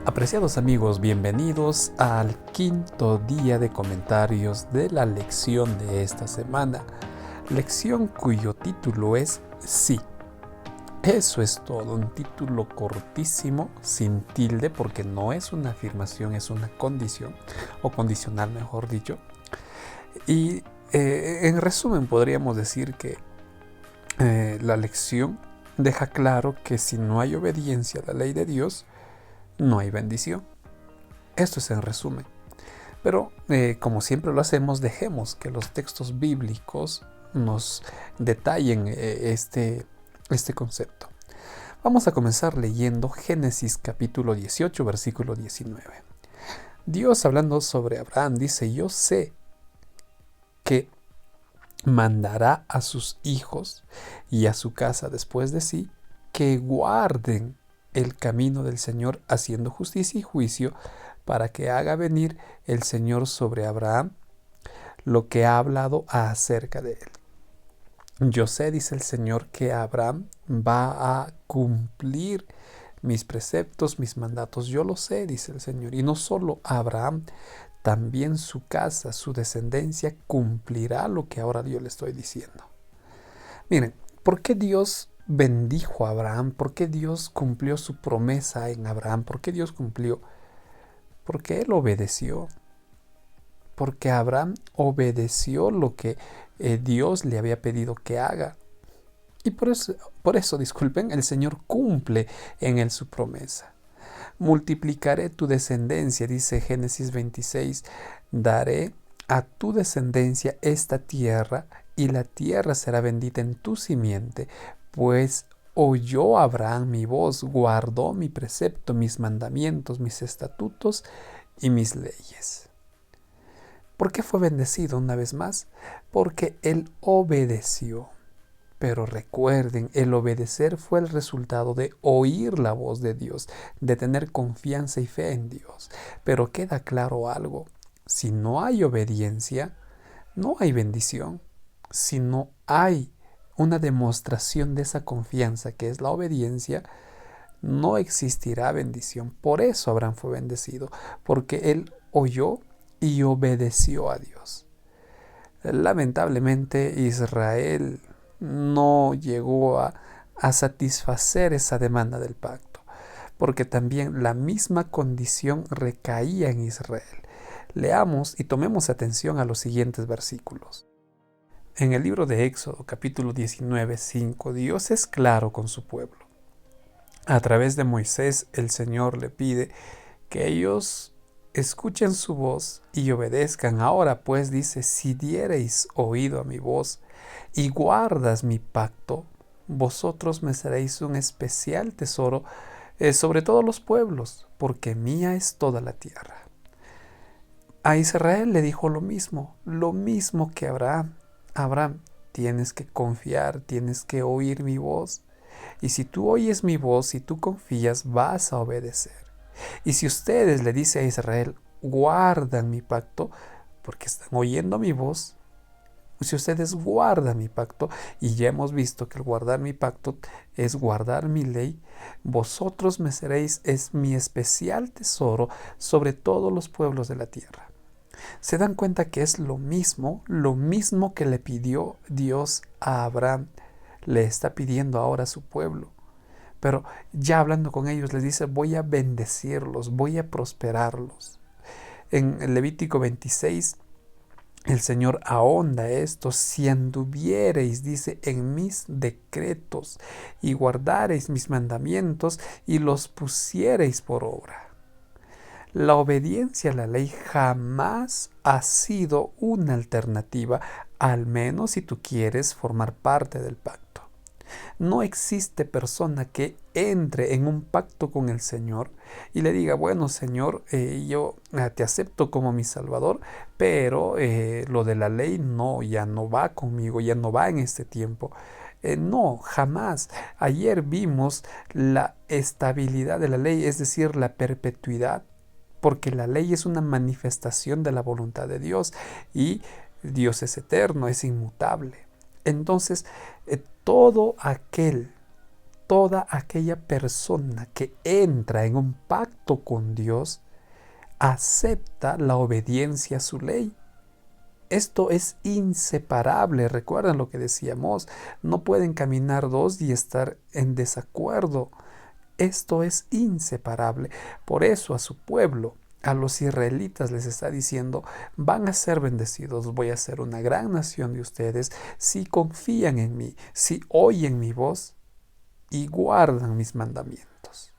Apreciados amigos, bienvenidos al quinto día de comentarios de la lección de esta semana. Lección cuyo título es Sí. Eso es todo, un título cortísimo, sin tilde, porque no es una afirmación, es una condición, o condicional mejor dicho. Y en resumen podríamos decir que la lección deja claro que si no hay obediencia a la ley de Dios, no hay bendición. Esto es en resumen. Pero como siempre lo hacemos, dejemos que los textos bíblicos nos detallen este concepto. Vamos a comenzar leyendo Génesis capítulo 18, versículo 19. Dios, hablando sobre Abraham, dice: yo sé que mandará a sus hijos y a su casa después de sí que guarden el camino del Señor, haciendo justicia y juicio, para que haga venir el Señor sobre Abraham lo que ha hablado acerca de él. Yo sé, dice el Señor, que Abraham va a cumplir mis preceptos, mis mandatos. Yo lo sé, dice el Señor. Y no solo Abraham, también su casa, su descendencia cumplirá lo que ahora yo le estoy diciendo. Miren, ¿por qué Dios bendijo a Abraham? ¿Por qué Dios cumplió su promesa en Abraham? ¿Por qué Dios cumplió? Porque él obedeció. Porque Abraham obedeció lo que Dios le había pedido que haga. Y por eso, disculpen, el Señor cumple en él su promesa. Multiplicaré tu descendencia, dice Génesis 26, daré a tu descendencia esta tierra, y la tierra será bendita en tu simiente, pues oyó Abraham mi voz, guardó mi precepto, mis mandamientos, mis estatutos y mis leyes. ¿Por qué fue bendecido una vez más? Porque él obedeció. Pero recuerden, el obedecer fue el resultado de oír la voz de Dios, de tener confianza y fe en Dios. Pero queda claro algo: si no hay obediencia, no hay bendición. Si no hay una demostración de esa confianza que es la obediencia, no existirá bendición. Por eso Abraham fue bendecido, porque él oyó y obedeció a Dios. Lamentablemente Israel no llegó a satisfacer esa demanda del pacto, porque también la misma condición recaía en Israel. Leamos y tomemos atención a los siguientes versículos. En el libro de Éxodo, capítulo 19, 5, Dios es claro con su pueblo. A través de Moisés, el Señor le pide que ellos escuchen su voz y obedezcan. Ahora pues, dice: si diereis oído a mi voz y guardas mi pacto, vosotros me seréis un especial tesoro sobre todos los pueblos, porque mía es toda la tierra. A Israel le dijo lo mismo que a Abraham. Abraham, tienes que confiar, tienes que oír mi voz. Y si tú oyes mi voz y tú confías, vas a obedecer. Y si ustedes, le dice a Israel, guardan mi pacto, porque están oyendo mi voz, si ustedes guardan mi pacto, y ya hemos visto que el guardar mi pacto es guardar mi ley, vosotros me seréis es mi especial tesoro sobre todos los pueblos de la tierra. ¿Se dan cuenta que es lo mismo que le pidió Dios a Abraham? Le está pidiendo ahora a su pueblo. Pero ya hablando con ellos les dice: voy a bendecirlos, voy a prosperarlos. En Levítico 26 el Señor ahonda esto: si anduviereis, dice, en mis decretos y guardareis mis mandamientos y los pusiereis por obra. La obediencia a la ley jamás ha sido una alternativa, al menos si tú quieres formar parte del pacto. No existe persona que entre en un pacto con el Señor y le diga: bueno, Señor, yo te acepto como mi Salvador, pero lo de la ley no, ya no va conmigo, ya no va en este tiempo. No, jamás. Ayer vimos la estabilidad de la ley, es decir, la perpetuidad, porque la ley es una manifestación de la voluntad de Dios y Dios es eterno, es inmutable. Entonces, todo aquel toda aquella persona que entra en un pacto con Dios acepta la obediencia a su ley. Esto es inseparable. Recuerdan lo que decíamos, no pueden caminar dos y estar en desacuerdo. Esto es inseparable. Por eso a su pueblo, a los israelitas, les está diciendo: van a ser bendecidos, voy a ser una gran nación de ustedes si confían en mí, si oyen mi voz y guardan mis mandamientos.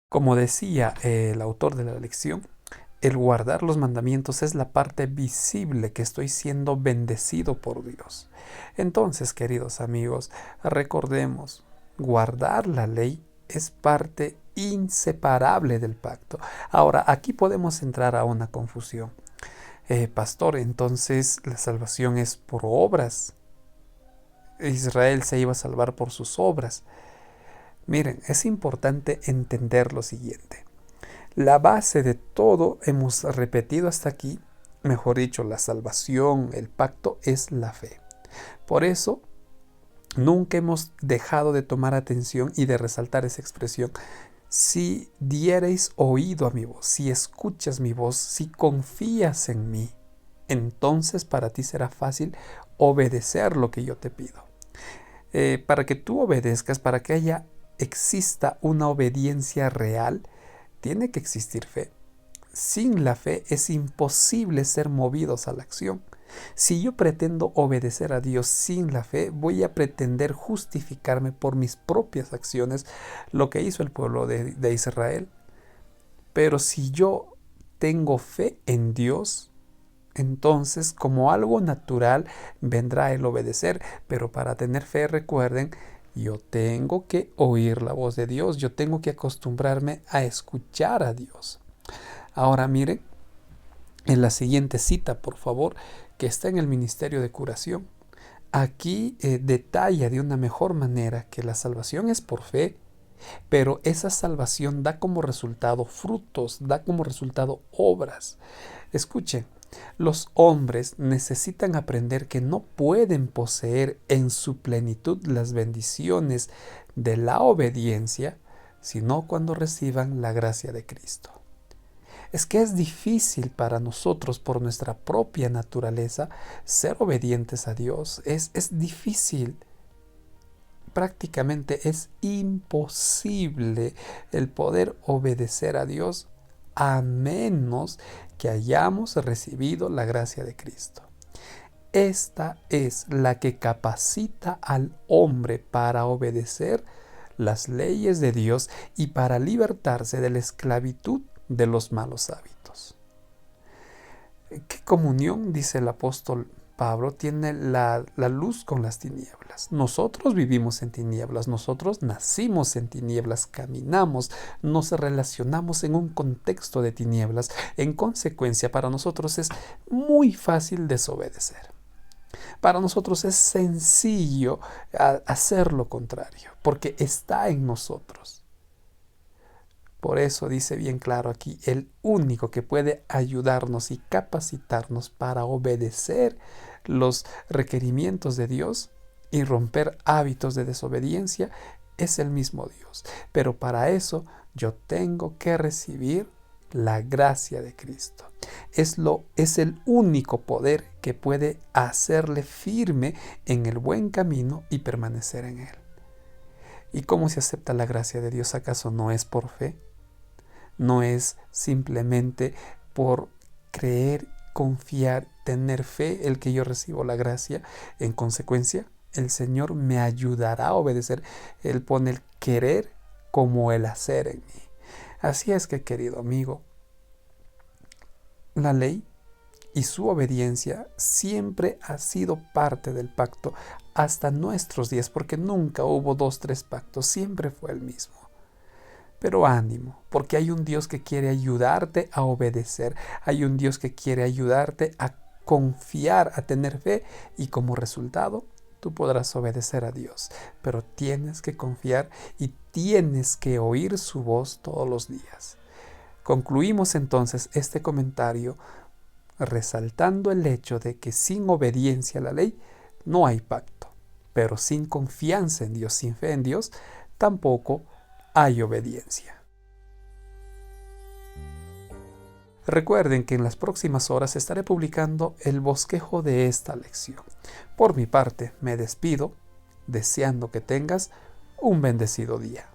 Como decía el autor de la lección, el guardar los mandamientos es la parte visible que estoy siendo bendecido por Dios. Entonces, queridos amigos, recordemos, guardar la ley es parte inseparable del pacto. Ahora, aquí podemos entrar a una confusión. Pastor, entonces la salvación es por obras. Israel se iba a salvar por sus obras. Miren, es importante entender lo siguiente. La base de todo, hemos repetido hasta aquí, mejor dicho, la salvación, el pacto, es la fe. Por eso, nunca hemos dejado de tomar atención y de resaltar esa expresión. Si diereis oído a mi voz, si escuchas mi voz, si confías en mí, entonces para ti será fácil obedecer lo que yo te pido. Para que tú obedezcas, para que exista una obediencia real, tiene que existir fe. Sin la fe es imposible ser movidos a la acción. Si yo pretendo obedecer a Dios sin la fe, voy a pretender justificarme por mis propias acciones, lo que hizo el pueblo de Israel. Pero si yo tengo fe en Dios, entonces como algo natural vendrá el obedecer. Pero para tener fe, recuerden, yo tengo que oír la voz de Dios, yo tengo que acostumbrarme a escuchar a Dios. Ahora miren, en la siguiente cita, por favor, que está en el Ministerio de Curación. Aquí detalla de una mejor manera que la salvación es por fe, pero esa salvación da como resultado frutos, da como resultado obras. Escuchen, los hombres necesitan aprender que no pueden poseer en su plenitud las bendiciones de la obediencia, sino cuando reciban la gracia de Cristo. Es que es difícil para nosotros, por nuestra propia naturaleza, ser obedientes a Dios. Es difícil. Prácticamente es imposible el poder obedecer a Dios a menos que hayamos recibido la gracia de Cristo. Esta es la que capacita al hombre para obedecer las leyes de Dios y para libertarse de la esclavitud de los malos hábitos. ¿Qué comunión, dice el apóstol Pablo, tiene la luz con las tinieblas? Nosotros vivimos en tinieblas, nosotros nacimos en tinieblas, caminamos, nos relacionamos en un contexto de tinieblas. En consecuencia, para nosotros es muy fácil desobedecer. Para nosotros es sencillo hacer lo contrario, porque está en nosotros. Por eso dice bien claro aquí, el único que puede ayudarnos y capacitarnos para obedecer los requerimientos de Dios y romper hábitos de desobediencia es el mismo Dios. Pero para eso yo tengo que recibir la gracia de Cristo. Es el único poder que puede hacerle firme en el buen camino y permanecer en él. ¿Y cómo se acepta la gracia de Dios? ¿Acaso no es por fe? No es simplemente por creer, confiar, tener fe el que yo recibo la gracia. En consecuencia, el Señor me ayudará a obedecer. Él pone el querer como el hacer en mí. Así es que, querido amigo, la ley y su obediencia siempre ha sido parte del pacto hasta nuestros días, porque nunca hubo 2, 3 pactos, siempre fue el mismo. Pero ánimo, porque hay un Dios que quiere ayudarte a obedecer, hay un Dios que quiere ayudarte a confiar, a tener fe, y como resultado tú podrás obedecer a Dios. Pero tienes que confiar y tienes que oír su voz todos los días. Concluimos entonces este comentario resaltando el hecho de que sin obediencia a la ley no hay pacto, pero sin confianza en Dios, sin fe en Dios, tampoco hay obediencia. Recuerden que en las próximas horas estaré publicando el bosquejo de esta lección. Por mi parte, me despido, deseando que tengas un bendecido día.